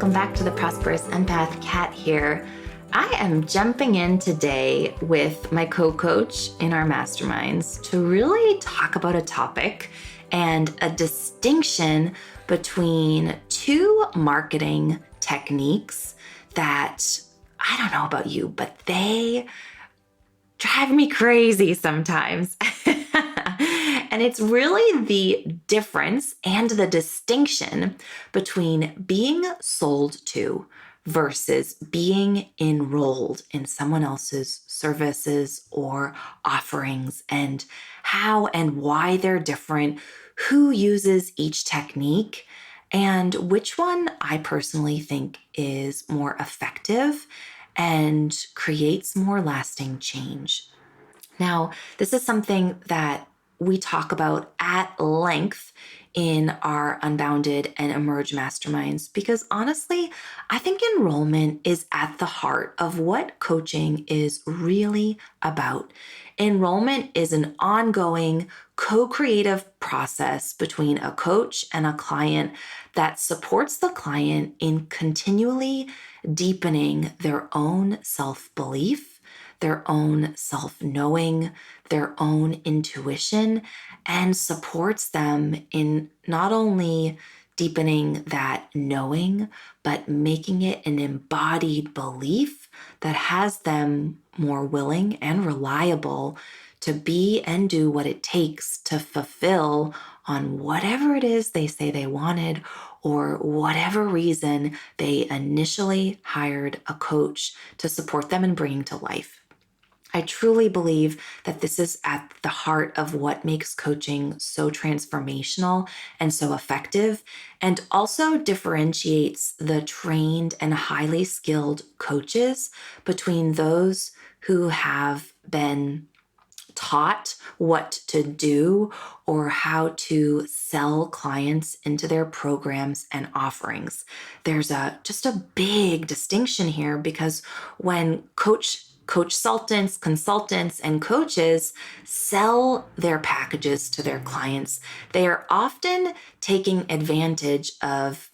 welcome back to the Prosperous Empath. Kat here. I am jumping in today with my co-coach in our masterminds to really talk about a topic and a distinction between two marketing techniques that, I don't know about you, but they drive me crazy sometimes. And it's really the difference and the distinction between being sold to versus being enrolled in someone else's services or offerings, and how and why they're different, who uses each technique, and which one I personally think is more effective and creates more lasting change. Now, this is something that we talk about at length in our Unbounded and Emerge Masterminds, because honestly, I think enrollment is at the heart of what coaching is really about. Enrollment is an ongoing co-creative process between a coach and a client that supports the client in continually deepening their own self-belief, their own self-knowing, their own intuition, and supports them in not only deepening that knowing, but making it an embodied belief that has them more willing and reliable to be and do what it takes to fulfill on whatever it is they say they wanted, or whatever reason they initially hired a coach to support them in bringing to life. I truly believe that this is at the heart of what makes coaching so transformational and so effective, and also differentiates the trained and highly skilled coaches between those who have been taught what to do or how to sell clients into their programs and offerings. There's just a big distinction here, because when consultants, and coaches sell their packages to their clients, they are often taking advantage of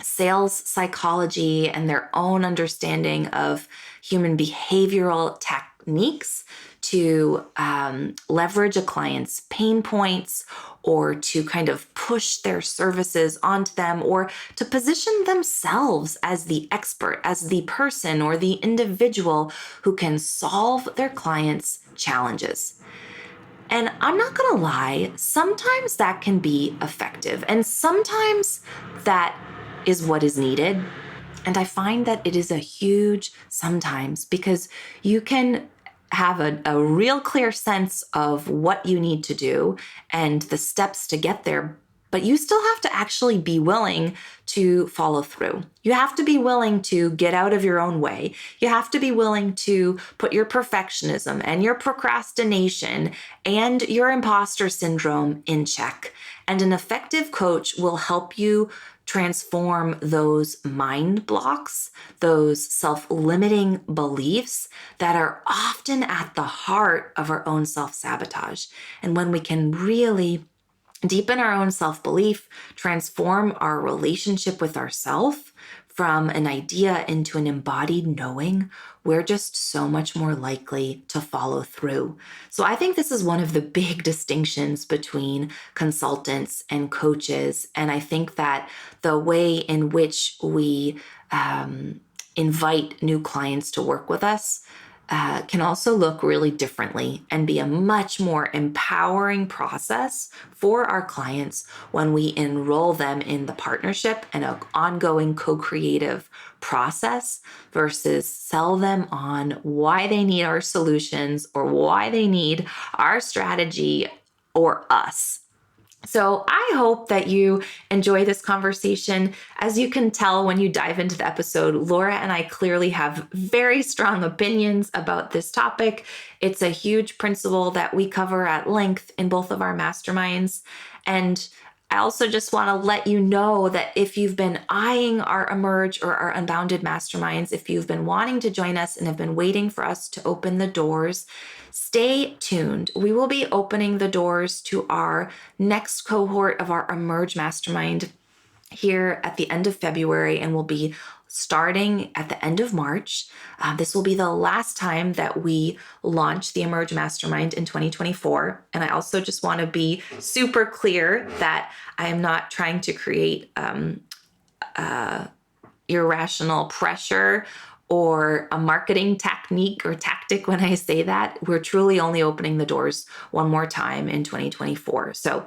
sales psychology and their own understanding of human behavioral techniques to leverage a client's pain points, or to kind of push their services onto them, or to position themselves as the expert, as the person or the individual who can solve their clients' challenges. And I'm not going to lie, sometimes that can be effective, and sometimes that is what is needed. And I find that it is a huge sometimes, because you can have a real clear sense of what you need to do and the steps to get there, but you still have to actually be willing to follow through. You have to be willing to get out of your own way. You have to be willing to put your perfectionism and your procrastination and your imposter syndrome in check. And an effective coach will help you transform those mind blocks, those self-limiting beliefs that are often at the heart of our own self-sabotage. And when we can really deepen our own self-belief, transform our relationship with ourself from an idea into an embodied knowing, we're just so much more likely to follow through. So I think this is one of the big distinctions between consultants and coaches. And I think that the way in which we invite new clients to work with us can also look really differently and be a much more empowering process for our clients when we enroll them in the partnership and an ongoing co-creative process, versus sell them on why they need our solutions or why they need our strategy or us. So I hope that you enjoy this conversation. As you can tell when you dive into the episode, Laura and I clearly have very strong opinions about this topic. It's a huge principle that we cover at length in both of our masterminds. And I also just want to let you know that if you've been eyeing our Emerge or our Unbounded masterminds, if you've been wanting to join us and have been waiting for us to open the doors, stay tuned. We will be opening the doors to our next cohort of our Emerge Mastermind here at the end of February, and we'll be starting at the end of March. This will be the last time that we launch the Emerge Mastermind in 2024. And I also just want to be super clear that I am not trying to create irrational pressure or a marketing technique or tactic when I say that. We're truly only opening the doors one more time in 2024. So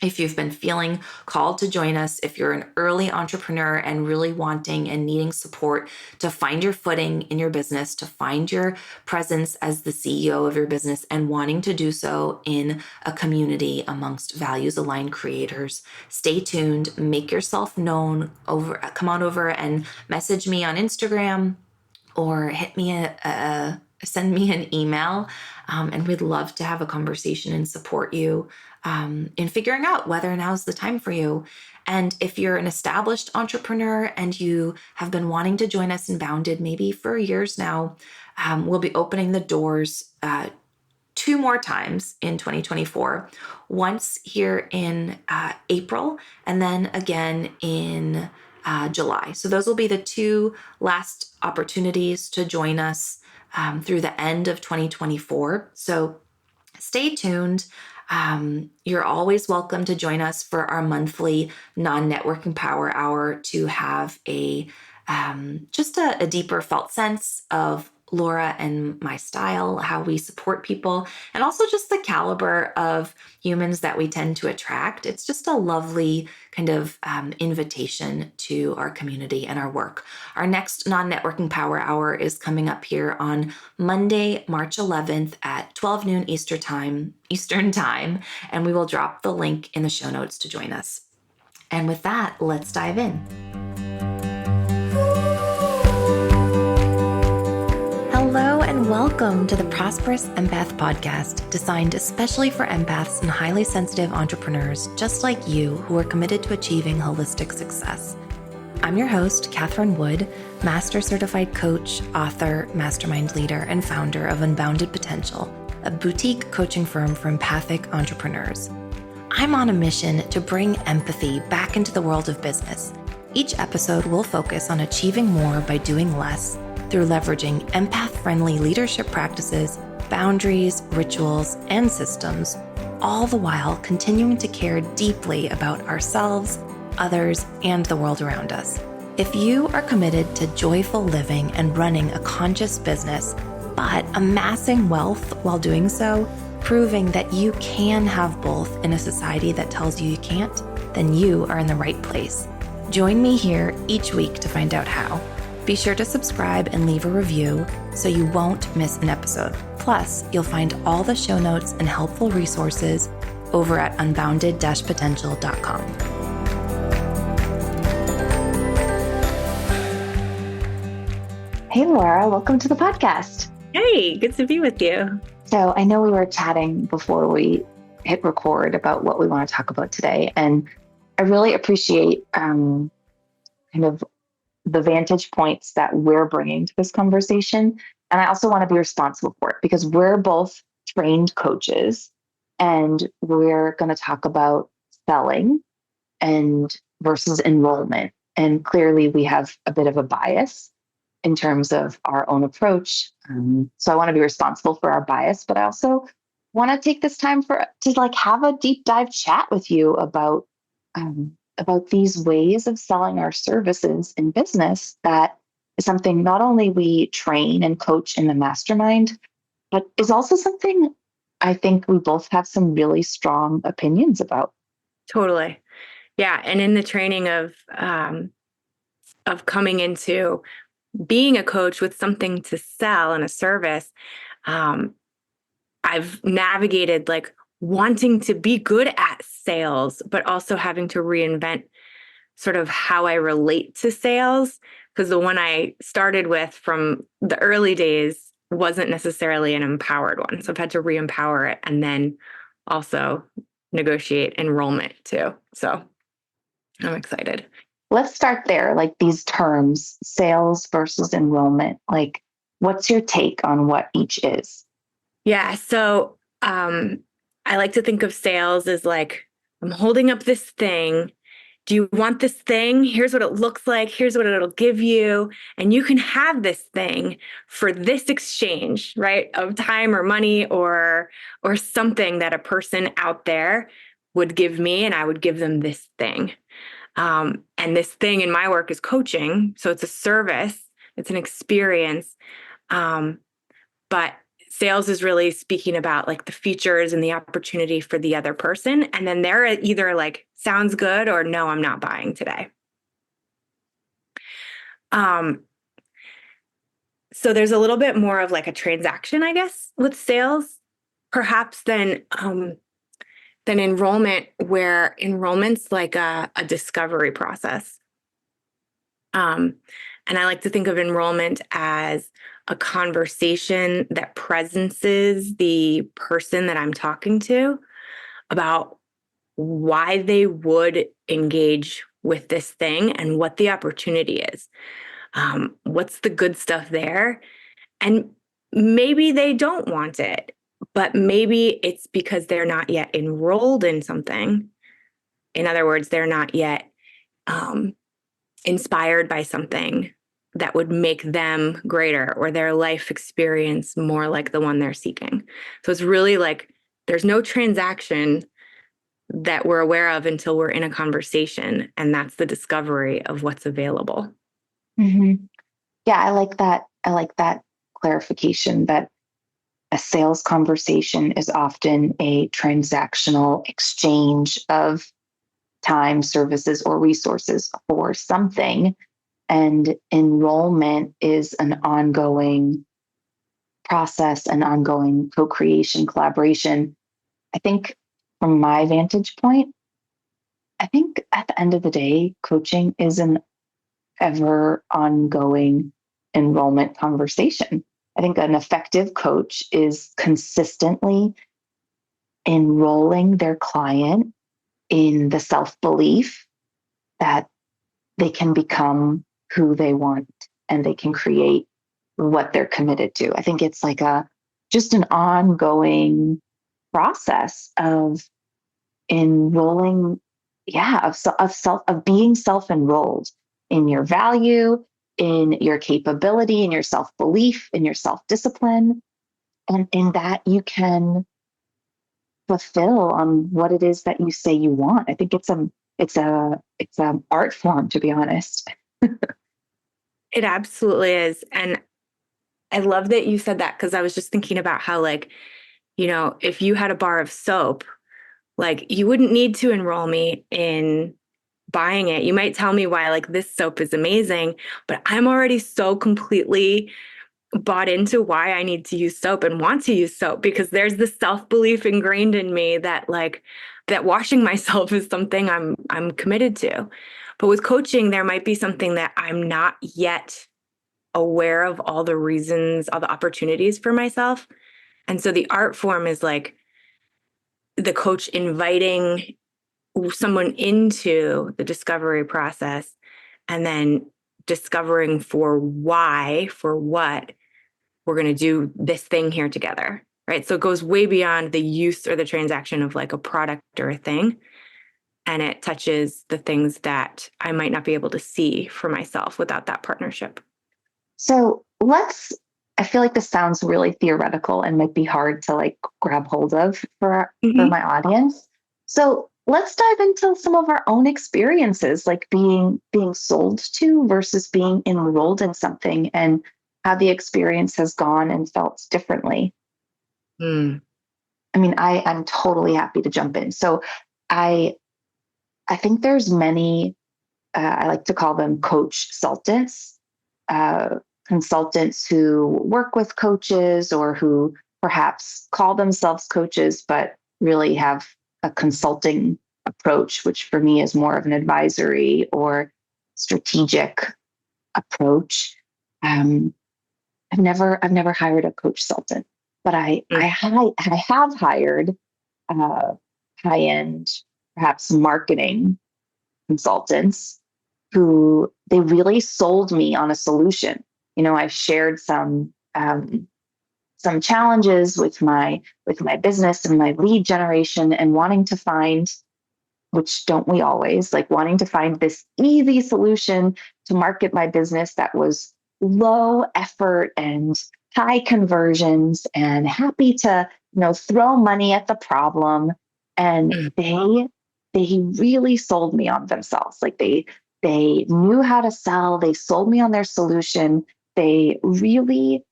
if you've been feeling called to join us, if you're an early entrepreneur and really wanting and needing support to find your footing in your business, to find your presence as the CEO of your business, and wanting to do so in a community amongst values-aligned creators, stay tuned, make yourself known, come on over and message me on Instagram or send me an email, and we'd love to have a conversation and support you in figuring out whether now's the time for you. And if you're an established entrepreneur and you have been wanting to join us in Unbounded maybe for years now, we'll be opening the doors 2 more times in 2024, once here in April and then again in July. So those will be the 2 last opportunities to join us through the end of 2024. So stay tuned. You're always welcome to join us for our monthly non-networking power hour to have just a deeper felt sense of Laura and my style, how we support people, and also just the caliber of humans that we tend to attract. It's just a lovely kind of invitation to our community and our work. Our next non-networking power hour is coming up here on Monday, March 11th at 12 noon Eastern time, and we will drop the link in the show notes to join us. And with that, let's dive in. Hello and welcome to the Prosperous Empath podcast, designed especially for empaths and highly sensitive entrepreneurs just like you who are committed to achieving holistic success. I'm your host, Catherine Wood, Master Certified Coach, author, mastermind leader, and founder of Unbounded Potential, a boutique coaching firm for empathic entrepreneurs. I'm on a mission to bring empathy back into the world of business. Each episode will focus on achieving more by doing less, through leveraging empath-friendly leadership practices, boundaries, rituals, and systems, all the while continuing to care deeply about ourselves, others, and the world around us. If you are committed to joyful living and running a conscious business, but amassing wealth while doing so, proving that you can have both in a society that tells you you can't, then you are in the right place. Join me here each week to find out how. Be sure to subscribe and leave a review so you won't miss an episode. Plus, you'll find all the show notes and helpful resources over at unbounded-potential.com. Hey, Laura, welcome to the podcast. Hey, good to be with you. So I know we were chatting before we hit record about what we want to talk about today, and I really appreciate kind of the vantage points that we're bringing to this conversation. And I also want to be responsible for it because we're both trained coaches, and we're going to talk about selling and versus enrollment. And clearly we have a bit of a bias in terms of our own approach. So I want to be responsible for our bias, but I also want to take this time to have a deep dive chat with you about these ways of selling our services in business. That is something not only we train and coach in the mastermind, but is also something I think we both have some really strong opinions about. Totally. Yeah. And in the training of coming into being a coach with something to sell and a service, I've navigated wanting to be good at sales, but also having to reinvent sort of how I relate to sales, because the one I started with from the early days wasn't necessarily an empowered one. So I've had to re-empower it and then also negotiate enrollment too. So I'm excited. Let's start there. These terms, sales versus enrollment, what's your take on what each is? Yeah. So I like to think of sales as I'm holding up this thing do you want this thing? Here's what it looks like. Here's what it'll give you. And you can have this thing for this exchange, right? Of time or money or something that a person out there would give me, and I would give them this thing. And this thing in my work is coaching. So it's a service, it's an experience. But sales is really speaking about like the features and the opportunity for the other person. And then they're either like, sounds good, or no, I'm not buying today. So there's a little bit more of like a transaction, I guess, with sales, perhaps than enrollment, where enrollment's like a discovery process. And I like to think of enrollment as a conversation that presences the person that I'm talking to about why they would engage with this thing and what the opportunity is. What's the good stuff there? And maybe they don't want it, but maybe it's because they're not yet enrolled in something. In other words, they're not yet inspired by something that would make them greater or their life experience more like the one they're seeking. So it's really like there's no transaction that we're aware of until we're in a conversation. And that's the discovery of what's available. Mm-hmm. Yeah, I like that. I like that clarification that a sales conversation is often a transactional exchange of time, services, or resources for something. And enrollment is an ongoing process, an ongoing co-creation, collaboration. I think from my vantage point, I think at the end of the day, coaching is an ever ongoing enrollment conversation. I think an effective coach is consistently enrolling their client in the self-belief that they can become who they want and they can create what they're committed to. I think it's like just an ongoing process of enrolling, of being self-enrolled in your value, in your capability, in your self-belief, in your self-discipline. And in that you can fulfill on what it is that you say you want. I think it's a art form, to be honest. It absolutely is. And I love that you said that, because I was just thinking about how, like, if you had a bar of soap, like, you wouldn't need to enroll me in buying it. You might tell me why, like, this soap is amazing, but I'm already so completely bought into why I need to use soap and want to use soap, because there's this self-belief ingrained in me that, like, that washing myself is something I'm committed to. But with coaching, there might be something that I'm not yet aware of, all the reasons, all the opportunities for myself. And so the art form is like the coach inviting someone into the discovery process and then discovering for what we're going to do this thing here together, right? So it goes way beyond the use or the transaction of like a product or a thing. And it touches the things that I might not be able to see for myself without that partnership. So I feel like this sounds really theoretical and might be hard to like grab hold of for my audience. So let's dive into some of our own experiences, like being sold to versus being enrolled in something, and how the experience has gone and felt differently. I mean, I'm totally happy to jump in. So I think there's many, I like to call them coach consultants who work with coaches or who perhaps call themselves coaches, but really have a consulting approach, which for me is more of an advisory or strategic approach. I've never hired a coach consultant, but I have hired high-end, perhaps marketing consultants who they really sold me on a solution. I've shared some challenges with my business and my lead generation and wanting to find which don't we always, like wanting to find this easy solution to market my business that was low effort and high conversions and happy to, throw money at the problem. And Mm. they really sold me on themselves. Like they knew how to sell, they sold me on their solution. They really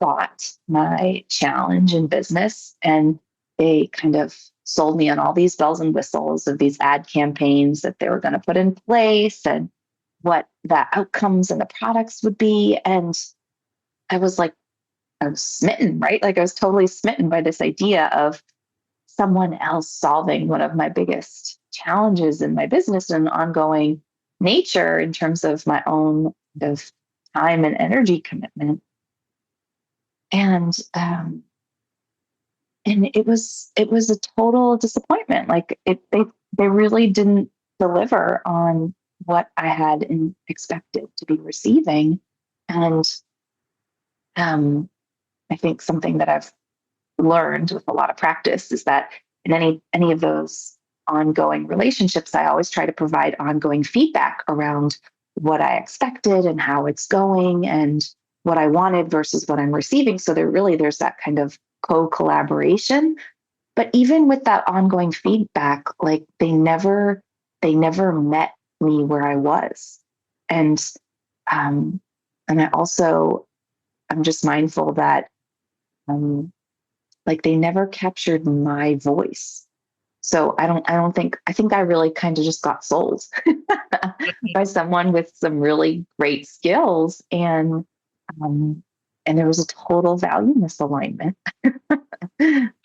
bought my challenge in business, and they kind of sold me on all these bells and whistles of these ad campaigns that they were going to put in place and what the outcomes and the products would be. And I was like, I was smitten, right? Like I was totally smitten by this idea of someone else solving one of my biggest challenges in my business and ongoing nature in terms of my own kind of time and energy commitment. And it was a total disappointment. Like they really didn't deliver on what I had expected to be receiving. And I think something that I've learned with a lot of practice is that in any of those ongoing relationships, I always try to provide ongoing feedback around what I expected and how it's going and what I wanted versus what I'm receiving. So there's that kind of co-collaboration. But even with that ongoing feedback, like they never met me where I was. And um and I'm just mindful that um like they never captured my voice. So I think I really kind of just got sold by someone with some really great skills, um and there was a total value misalignment.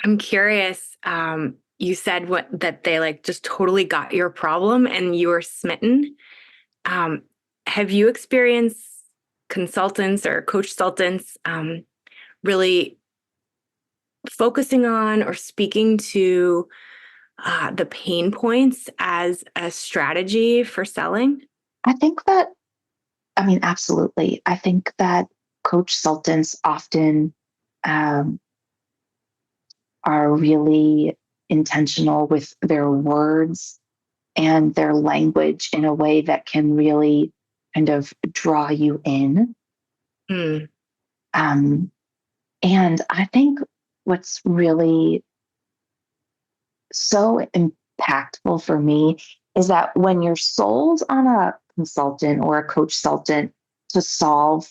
I'm curious. You said that they like just totally got your problem and you were smitten. Um, have you experienced consultants or coach consultants really focusing on or speaking to the pain points as a strategy for selling? I think that, I mean, absolutely. I think that coach sultans often um, are really intentional with their words and their language in a way that can really kind of draw you in. Mm. Um, and I think what's really so impactful for me is that when you're sold on a consultant or a coach consultant to solve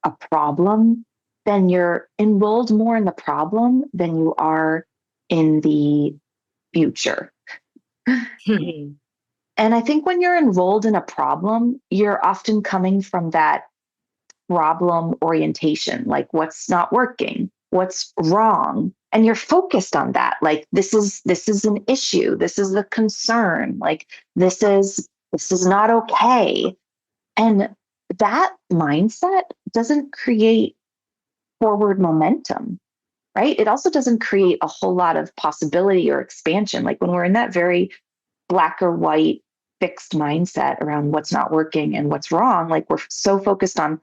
a problem, then you're enrolled more in the problem than you are in the future. And I think when you're enrolled in a problem, you're often coming from that problem orientation, like what's not working, what's wrong, and you're focused on that. Like this is an issue, this is a concern, like this is not okay. And that mindset doesn't create forward momentum, right? It also doesn't create a whole lot of possibility or expansion. Like when we're in that very black or white fixed mindset around what's not working and what's wrong, like we're so focused on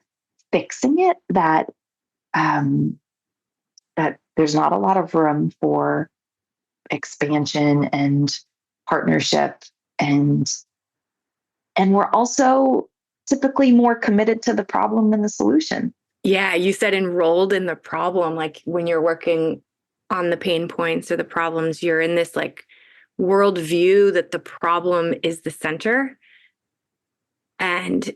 fixing it um, that there's not a lot of room for expansion and partnership, and we're also typically more committed to the problem than the solution. Yeah, you said enrolled in the problem. Like when you're working on the pain points or the problems, you're in this like worldview that the problem is the center. And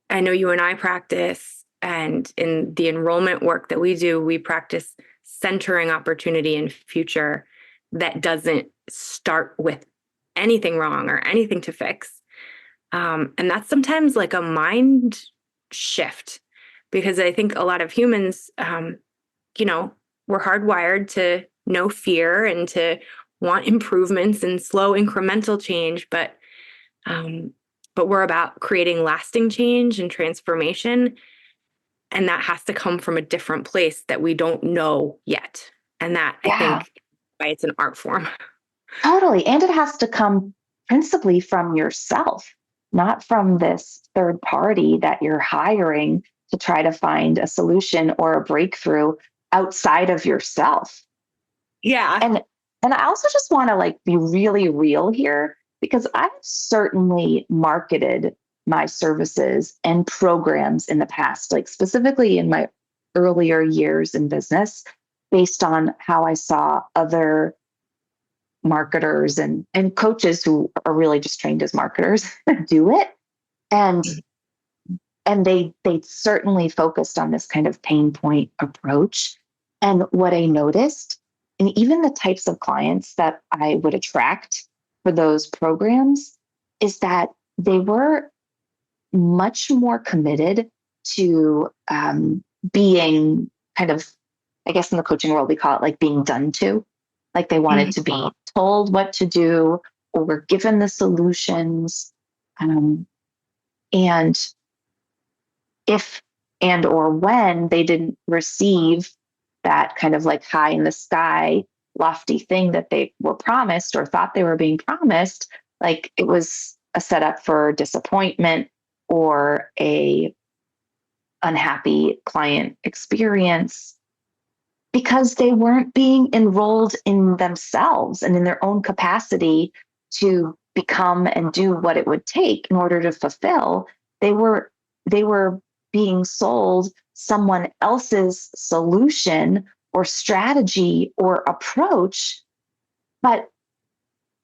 I know you and I practice, and in the enrollment work that we do, we practice centering opportunity and future that doesn't start with anything wrong or anything to fix. And that's sometimes like a mind shift because I think a lot of humans, you know, we're hardwired to know fear and to want improvements and slow incremental change, um, but we're about creating lasting change and transformation. And that has to come from a different place that we don't know yet. And that I Yeah, think why it's an art form. totally. And it has to come principally from yourself, not from this third party that you're hiring to try to find a solution or a breakthrough outside of yourself. Yeah. And And I also just want to like be really real here because I've certainly marketed my services and programs in the past, like specifically in my earlier years in business, based on how I saw other marketers and coaches who are really just trained as marketers do it. And they certainly focused on this kind of pain point approach. And what I noticed, and even the types of clients that I would attract for those programs, is that they were much more committed to being kind of, I guess in the coaching world, we call it like being done to. Like they wanted to be told what to do or were given the solutions. And if and or when they didn't receive that kind of like high in the sky lofty thing that they were promised or thought they were being promised, like it was a setup for disappointment or a unhappy client experience because they weren't being enrolled in themselves and in their own capacity to become and do what it would take in order to fulfill. They were being sold someone else's solution or strategy or approach. But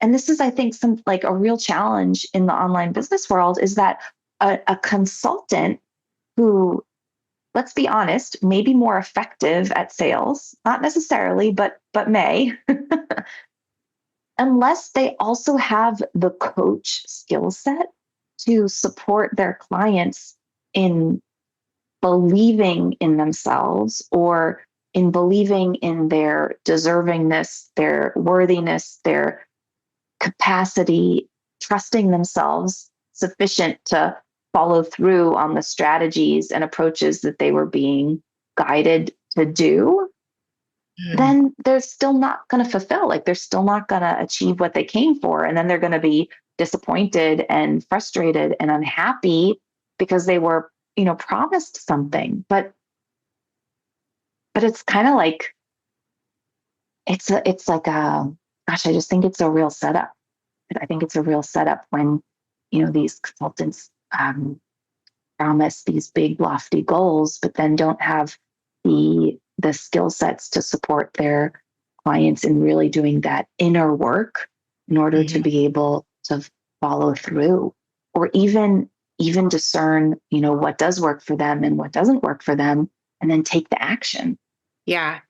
and this is, I think, some like a real challenge in the online business world is that a consultant who, let's be honest, may be more effective at sales, not necessarily, but may, unless they also have the coach skill set to support their clients in believing in themselves or in believing in their deservingness, their worthiness, their capacity, trusting themselves sufficient to follow through on the strategies and approaches that they were being guided to do, then they're still not going to fulfill. Like they're still not going to achieve what they came for. And then they're going to be disappointed and frustrated and unhappy because they were, promised something. But it's kind of like, it's like gosh, I just think it's a real setup. I think it's a real setup when, these consultants promise these big lofty goals, but then don't have the skill sets to support their clients in really doing that inner work in order to be able to follow through or even discern, what does work for them and what doesn't work for them, and then take the action. Yeah.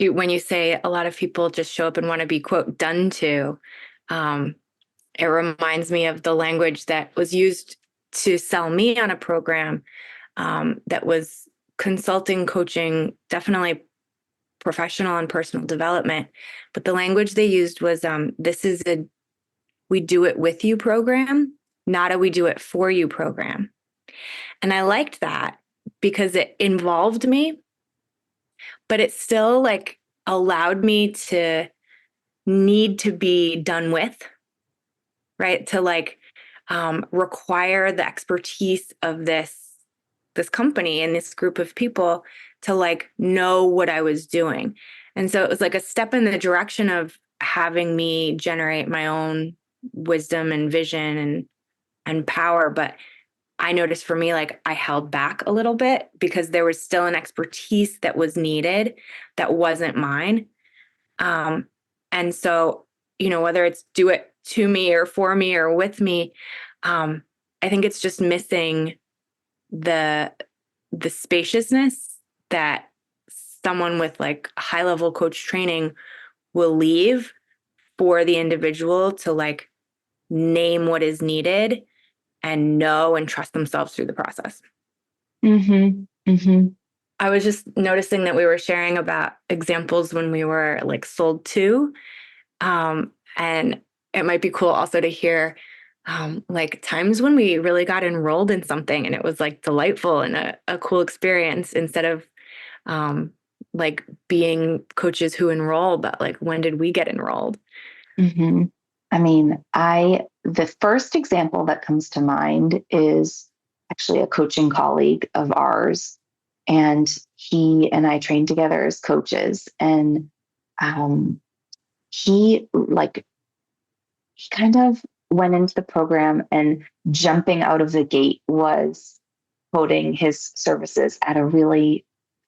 When you say a lot of people just show up and want to be, quote, done to, it reminds me of the language that was used to sell me on a program that was consulting, coaching, definitely professional and personal development. But the language they used was, this is a we do it with you program, not a we do it for you program. And I liked that because it involved me, but it still like allowed me to need to be done with, right? To like require the expertise of this company and this group of people to like know what I was doing. And so it was like a step in the direction of having me generate my own wisdom and vision and power. But I noticed for me, like I held back a little bit because there was still an expertise that was needed that wasn't mine. And so, whether it's do it to me or for me or with me, I think it's just missing the spaciousness that someone with like high level coach training will leave for the individual to like name what is needed and know and trust themselves through the process. I was just noticing that we were sharing about examples when we were like sold to, and it might be cool also to hear like times when we really got enrolled in something and it was like delightful and a cool experience instead of like being coaches who enroll, but like when did we get enrolled? I mean, the first example that comes to mind is actually a coaching colleague of ours, and he and I trained together as coaches. And he kind of went into the program, and jumping out of the gate was quoting his services at a really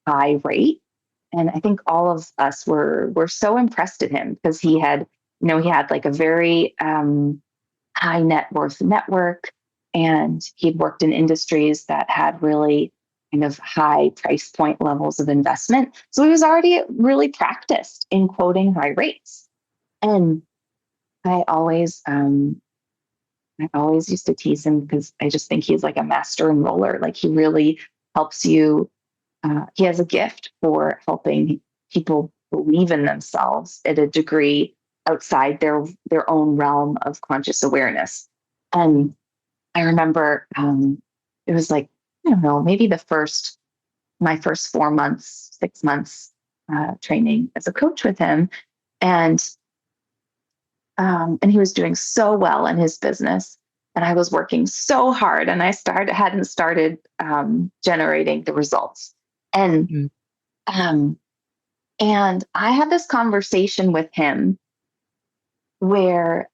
high rate. And I think all of us were so impressed at him because he had like a very high net worth network, and he'd worked in industries that had really kind of high price point levels of investment. So he was already really practiced in quoting high rates. And I always I always used to tease him because I just think he's like a master enroller. Like he really helps you. He has a gift for helping people believe in themselves at a degree outside their own realm of conscious awareness. And I remember it was like, I don't know, maybe my first 4 months, 6 months training as a coach with him, and he was doing so well in his business, and I was working so hard, and hadn't started generating the results, and Mm. um, and I had this conversation with him where,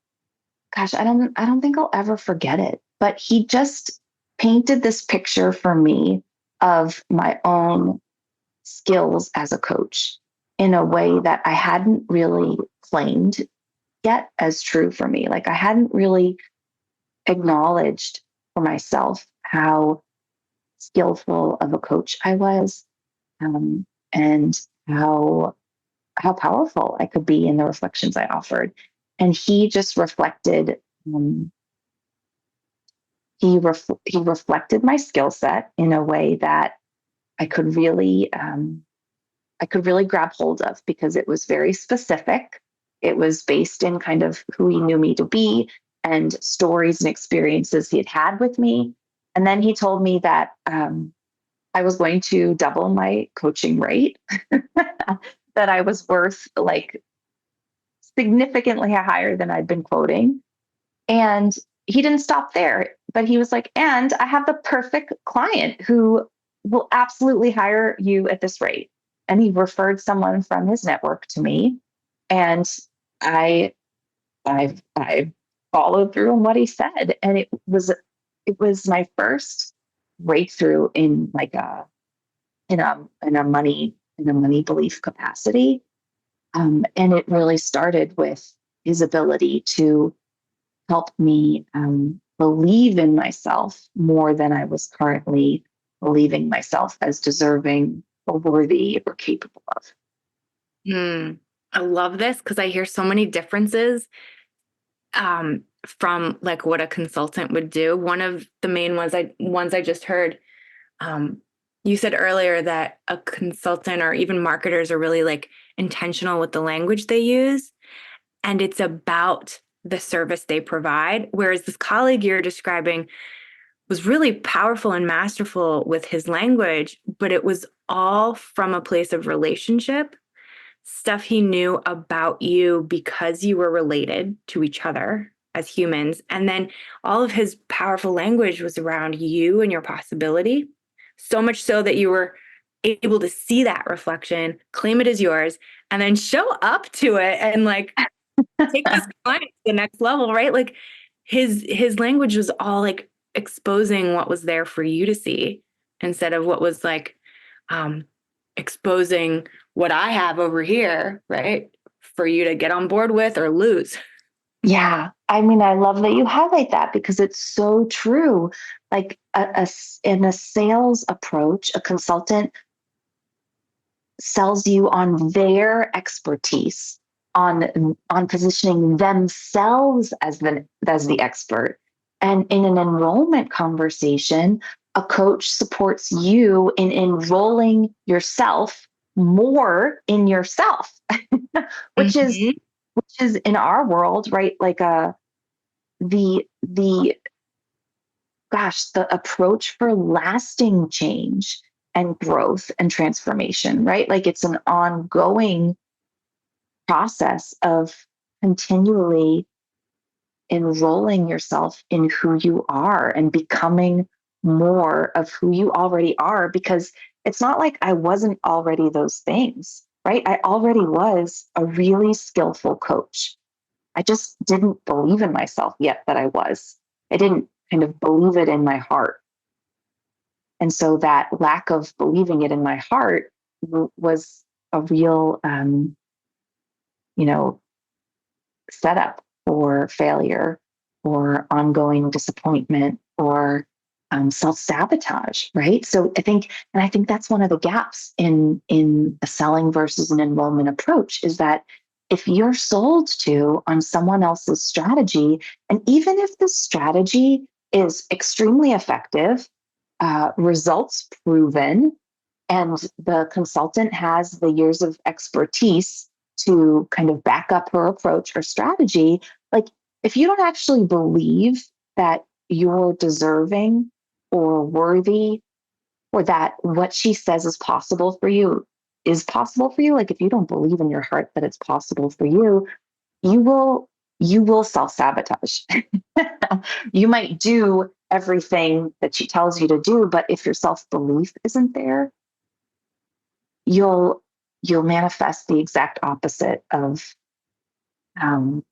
gosh, I don't think I'll ever forget it, but he just painted this picture for me of my own skills as a coach in a way that I hadn't really claimed yet as true for me. Like I hadn't really acknowledged for myself how skillful of a coach I was, and how powerful I could be in the reflections I offered. And he just reflected. He reflected my skill set in a way that I could really grab hold of, because it was very specific. It was based in kind of who he knew me to be and stories and experiences he had had with me. And then he told me that I was going to double my coaching rate, that I was worth like significantly higher than I'd been quoting. And he didn't stop there, but he was like, and I have the perfect client who will absolutely hire you at this rate. And he referred someone from his network to me. And I I followed through on what he said. And it was my first breakthrough in like a money belief capacity. And it really started with his ability to help me believe in myself more than I was currently believing myself as deserving or worthy or capable of. I love this because I hear so many differences from like what a consultant would do. One of the main ones I just heard, you said earlier that a consultant or even marketers are really like intentional with the language they use, and it's about the service they provide. Whereas this colleague you're describing was really powerful and masterful with his language, but it was all from a place of relationship, stuff he knew about you because you were related to each other as humans. And then all of his powerful language was around you and your possibility, so much so that you were able to see that reflection, claim it as yours, and then show up to it and like take this client to the next level, right? Like his language was all like exposing what was there for you to see instead of what was like exposing what I have over here, right? For you to get on board with or lose. Yeah. I mean, I love that you highlight that because it's so true. Like in a sales approach, a consultant sells you on their expertise, on positioning themselves as the expert. And in an enrollment conversation, a coach supports you in enrolling yourself more in yourself, which is Mhm. in our world, right? Like the gosh, the approach for lasting change and growth and transformation, right? Like it's an ongoing process of continually enrolling yourself in who you are and becoming more of who you already are, because it's not like I wasn't already those things, right? I already was a really skillful coach. I just didn't believe in myself yet that I was. I didn't kind of believe it in my heart. And so that lack of believing it in my heart was a real, you know, setup for failure or ongoing disappointment or self-sabotage, right? So I think that's one of the gaps in a selling versus an enrollment approach is that if you're sold to on someone else's strategy, and even if the strategy is extremely effective, results proven, and the consultant has the years of expertise to kind of back up her approach or strategy, like if you don't actually believe that you're deserving or worthy or that what she says is possible for you, like if you don't believe in your heart that it's possible for you, you will self-sabotage. You might do everything that she tells you to do, but if your self-belief isn't there, you'll manifest the exact opposite um,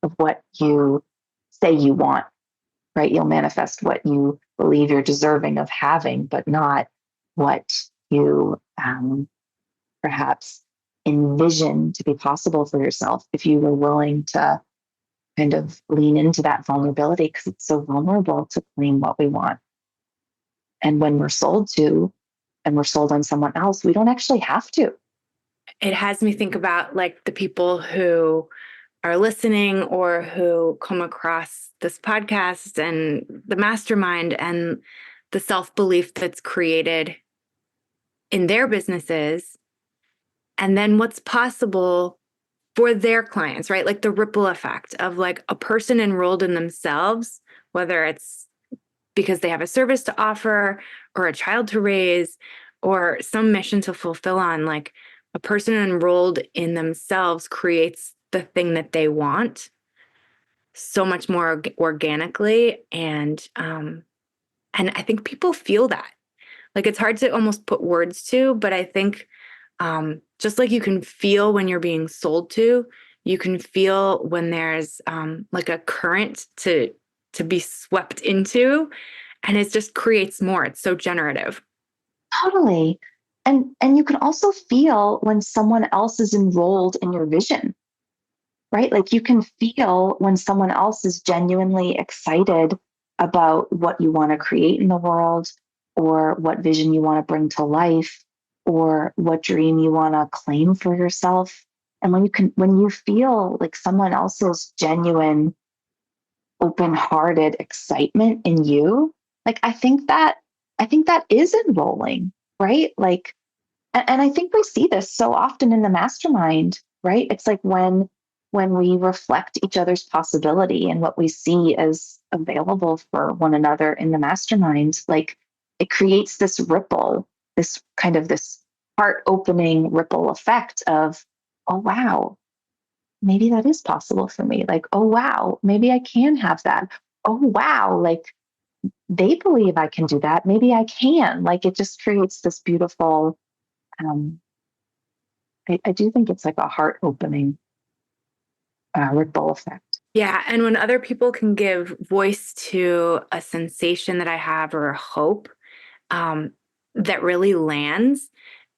of what you say you want, right? You'll manifest what you believe you're deserving of having, but not what you perhaps envision to be possible for yourself if you were willing to kind of lean into that vulnerability, because it's so vulnerable to claim what we want. And when we're sold to and we're sold on someone else, we don't actually have to. It has me think about like the people who are listening or who come across this podcast and the mastermind and the self-belief that's created in their businesses, and then what's possible for their clients, right? Like the ripple effect of like a person enrolled in themselves, whether it's because they have a service to offer or a child to raise or some mission to fulfill on, like a person enrolled in themselves creates the thing that they want so much more organically. And I think people feel that. Like it's hard to almost put words to, but I think just like you can feel when you're being sold to, you can feel when there's like a current to be swept into, and it just creates more. It's so generative. Totally. And you can also feel when someone else is enrolled in your vision, right? Like you can feel when someone else is genuinely excited about what you want to create in the world or what vision you want to bring to life or what dream you want to claim for yourself. And when you feel like someone else's genuine, open-hearted excitement in you, like I think that is enrolling, right? Like, and I think we see this so often in the mastermind, right? It's like when we reflect each other's possibility and what we see as available for one another in the mastermind, like it creates this ripple, this heart opening ripple effect of, oh wow, maybe that is possible for me. Like, oh wow, maybe I can have that. Oh wow, like they believe I can do that. Maybe I can. Like it just creates this beautiful um, I do think it's like a heart opening ripple effect. Yeah. And when other people can give voice to a sensation that I have or a hope um, that really lands,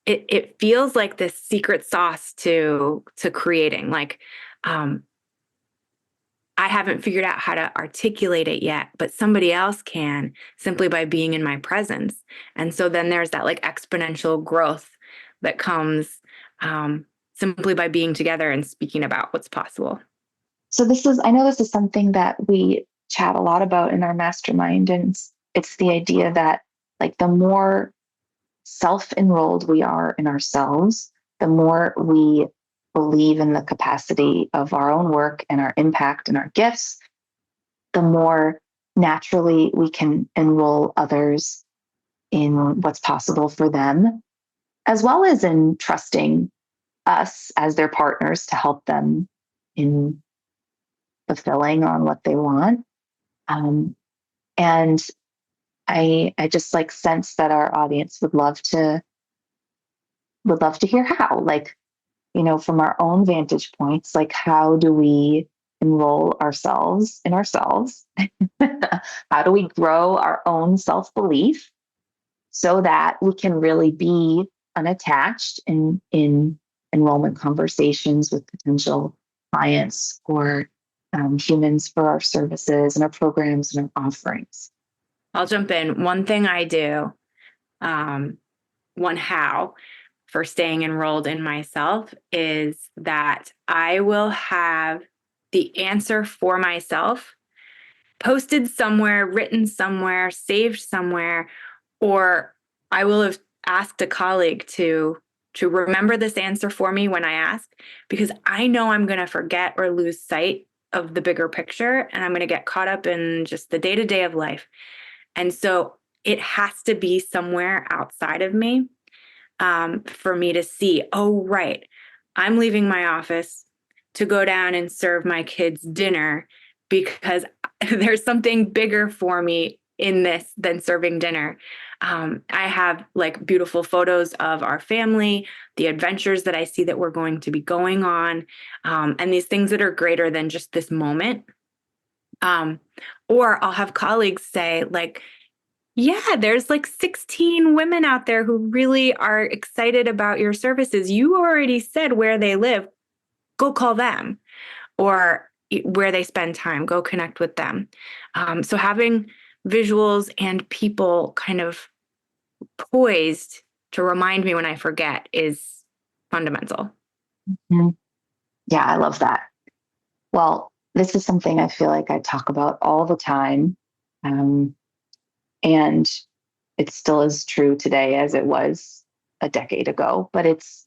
it feels like this secret sauce to creating. Like I haven't figured out how to articulate it yet, but somebody else can simply by being in my presence. And so then there's that like exponential growth that comes simply by being together and speaking about what's possible. So I know this is something that we chat a lot about in our mastermind, and it's the idea that like the more self-enrolled we are in ourselves, the more we believe in the capacity of our own work and our impact and our gifts, the more naturally we can enroll others in what's possible for them, as well as in trusting us as their partners to help them in fulfilling on what they want. Um, and I just like sense that our audience would love to would love to hear how, like, from our own vantage points, like, how do we enroll ourselves in ourselves? How do we grow our own self-belief so that we can really be unattached in enrollment conversations with potential clients or humans for our services and our programs and our offerings? I'll jump in. One thing I do, one how for staying enrolled in myself is that I will have the answer for myself posted somewhere, written somewhere, saved somewhere, or I will have asked a colleague to remember this answer for me when I ask, because I know I'm going to forget or lose sight of the bigger picture, and I'm going to get caught up in just the day-to-day of life. And so it has to be somewhere outside of me, for me to see, oh, right, I'm leaving my office to go down and serve my kids dinner because there's something bigger for me in this than serving dinner. I have like beautiful photos of our family, the adventures that I see that we're going to be going on, and these things that are greater than just this moment. Or I'll have colleagues say, like, yeah, there's like 16 women out there who really are excited about your services. You already said where they live. Go call them, or where they spend time. Go connect with them. So having visuals and people kind of poised to remind me when I forget is fundamental. Mhm. Yeah, I love that. Well, this is something I feel like I talk about all the time. Um, and it still is true today as it was a decade ago, but it's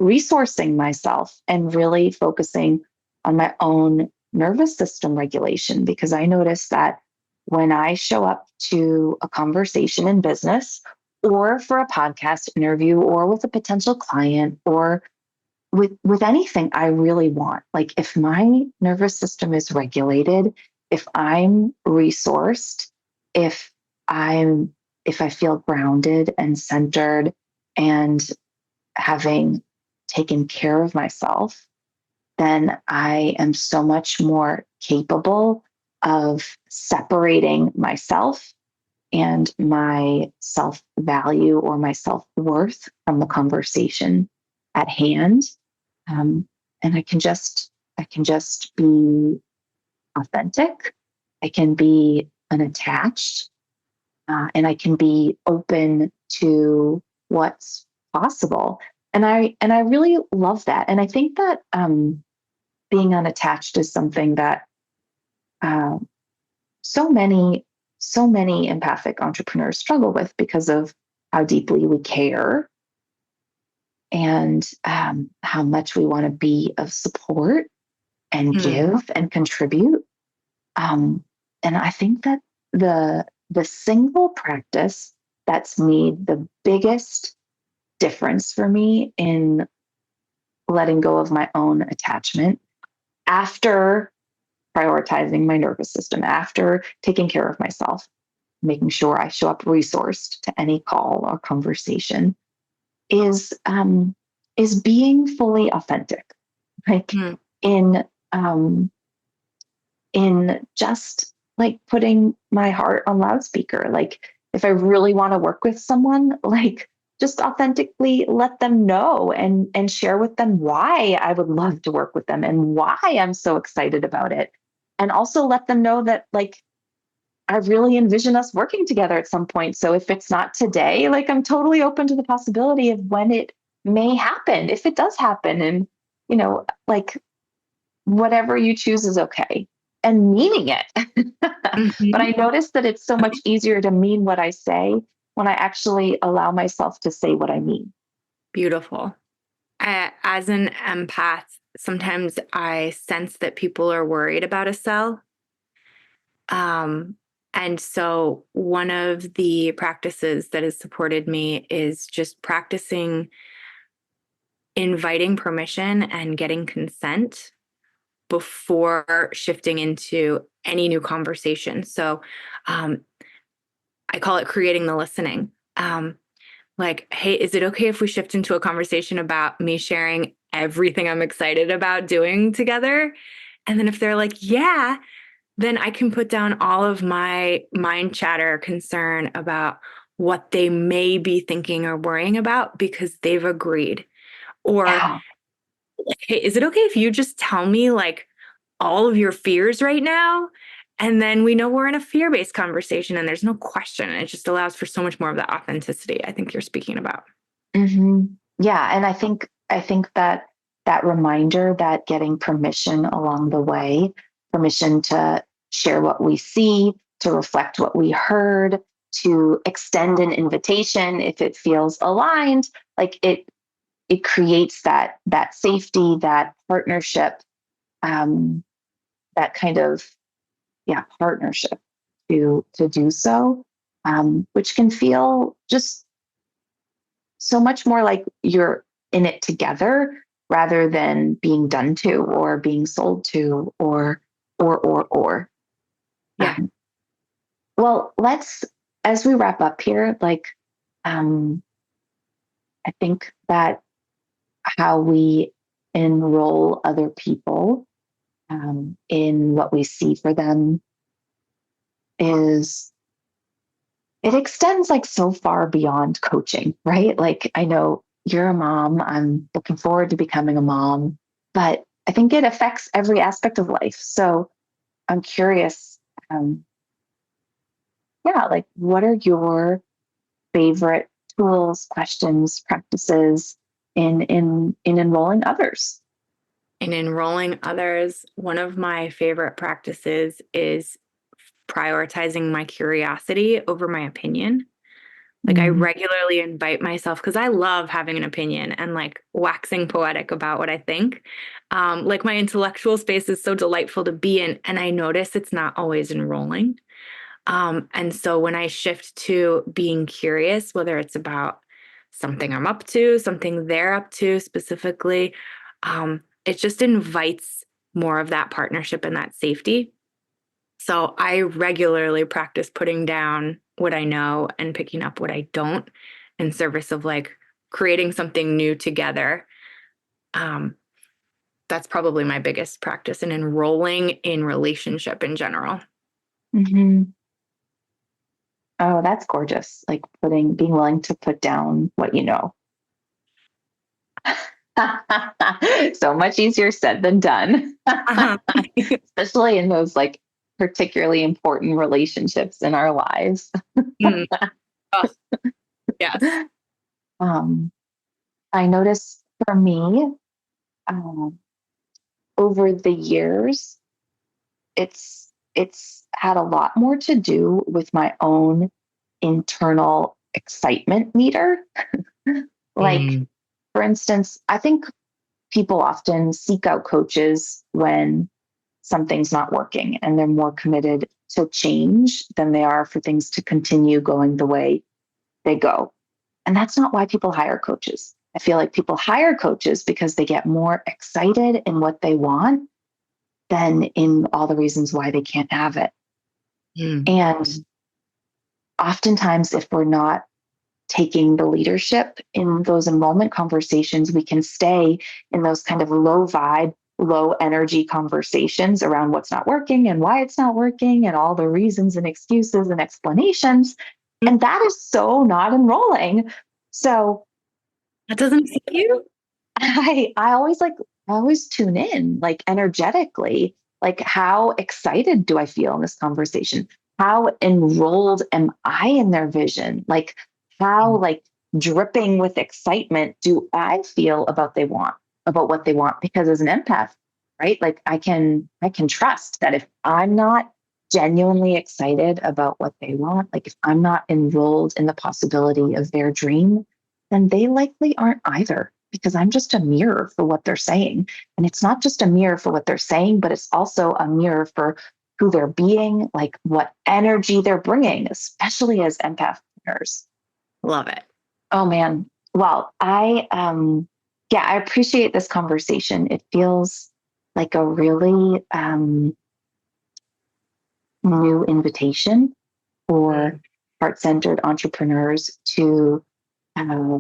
resourcing myself and really focusing on my own nervous system regulation, because I notice that when I show up to a conversation in business or for a podcast interview or with a potential client or with anything I really want, like if my nervous system is regulated, if I'm resourced, if I'm if I feel grounded and centered and having taken care of myself, then I am so much more capable of separating myself and my self value or my self worth from the conversation at hand. um, and I can just be authentic. I can be unattached, and I can be open to what's possible. And I really love that. And I think that being unattached is something that uh, so many so many empathic entrepreneurs struggle with because of how deeply we care and how much we want to be of support and give and contribute. Um, and I think that the single practice that's made the biggest difference for me in letting go of my own attachment after prioritizing my nervous system, after taking care of myself, making sure I show up resourced to any call or conversation, is being fully authentic, like Mm. in um, in just like putting my heart on loudspeaker. Like if I really want to work with someone, like just authentically let them know and share with them why I would love to work with them and why I'm so excited about it. And also let them know that like I really envision us working together at some point. So if it's not today, like I'm totally open to the possibility of when it may happen, if it does happen. And, like whatever you choose is okay, and meaning it. But I Mhm. noticed that it's so much easier to mean what I say when I actually allow myself to say what I mean. Beautiful. As an empath, sometimes I sense that people are worried about a sell. Um, and so one of the practices that has supported me is just practicing inviting permission and getting consent before shifting into any new conversation. So um, I call it creating the listening. like, hey, is it okay if we shift into a conversation about me sharing everything I'm excited about doing together? And then if they're like, yeah, then I can put down all of my mind chatter concern about what they may be thinking or worrying about because they've agreed. Or, Yeah. hey, is it okay if you just tell me like all of your fears right now? And then we know we're in a fear-based conversation and there's no question. And it just allows for so much more of that authenticity I think you're speaking about. Yeah. And I think that that reminder that getting permission along the way, permission to share what we see, to reflect what we heard, to extend an invitation if it feels aligned, like it creates that safety, that partnership, um, that kind of partnership to do so, which can feel just so much more like you're in it together rather than being done to or being sold to or. Yeah. Um, well, let's as we wrap up here, like um, I think that how we enroll other people in what we see for them is it extends like so far beyond coaching, right? Like I know you're a mom. I'm looking forward to becoming a mom, but I think it affects every aspect of life. So I'm curious, um, like what are your favorite tools, questions, practices in enrolling others? In enrolling others, one of my favorite practices is prioritizing my curiosity over my opinion. Like I Mm, regularly invite myself because I love having an opinion and like waxing poetic about what I think. Like my intellectual space is so delightful to be in, and I notice it's not always enrolling. And so when I shift to being curious, whether it's about something I'm up to, something they're up to specifically, it just invites more of that partnership and that safety. So I regularly practice putting down what I know and picking up what I don't in service of like creating something new together. Um, that's probably my biggest practice in enrolling in relationship in general. mhm. Oh, that's gorgeous. Like being willing to put down what you know. So much easier said than done, Uh-huh. especially in those like particularly important relationships in our lives. Mm. Oh, yes. Um, I noticed for me, um, over the years, it's had a lot more to do with my own internal excitement meter. Like, Mm. for instance, I think people often seek out coaches when something's not working and they're more committed to change than they are for things to continue going the way they go. And that's not why people hire coaches. I feel like people hire coaches because they get more excited in what they want than in all the reasons why they can't have it. Mm. And oftentimes, if we're not taking the leadership in those enrollment conversations, we can stay in those kind of low vibe, low energy conversations around what's not working and why it's not working and all the reasons and excuses and explanations. And that is so not enrolling. So That doesn't fit you? I always tune in like energetically, like how excited do I feel in this conversation? How enrolled am I in their vision? Like how like dripping with excitement do I feel about what they want? Because as an empath, right? Like I can trust that if I'm not genuinely excited about what they want, like if I'm not enrolled in the possibility of their dream, then they likely aren't either because I'm just a mirror for what they're saying. And it's not just a mirror for what they're saying, but it's also a mirror for who they're being, like what energy they're bringing, especially as empath partners. Love it. Oh man. Well, I appreciate this conversation. It feels like a really new invitation for Mm. heart-centered entrepreneurs to uh,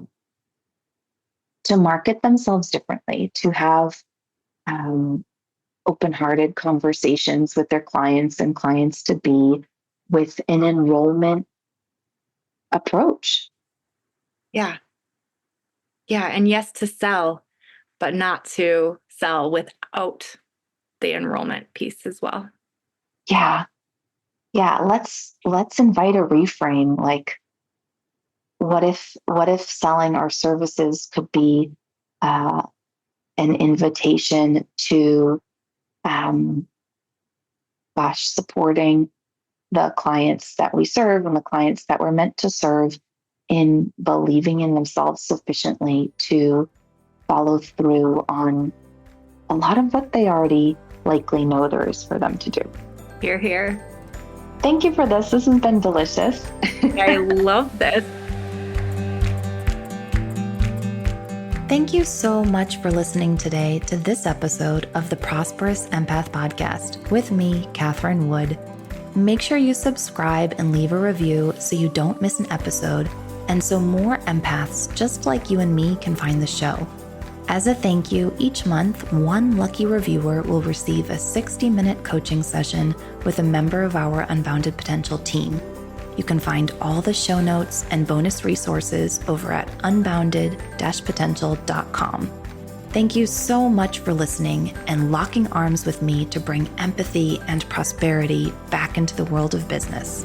to market themselves differently, to have open-hearted conversations with their clients and clients to be with an enrollment approach. Yeah. Yeah. And yes, to sell, but not to sell without the enrollment piece as well. Yeah. Yeah. Let's invite a reframe. Like, what if selling our services could be an invitation to supporting the clients that we serve and the clients that we're meant to serve in believing in themselves sufficiently to follow through on a lot of what they already likely know there is for them to do. Hear, hear. Thank you for this. This has been delicious. I love this. Thank you so much for listening today to this episode of the Prosperous Empath podcast with me, Catherine Wood. Make sure you subscribe and leave a review so you don't miss an episode and so more empaths just like you and me can find the show. As a thank you, each month, one lucky reviewer will receive a 60-minute coaching session with a member of our Unbounded Potential team. You can find all the show notes and bonus resources over at unbounded-potential.com. Thank you so much for listening and locking arms with me to bring empathy and prosperity back into the world of business.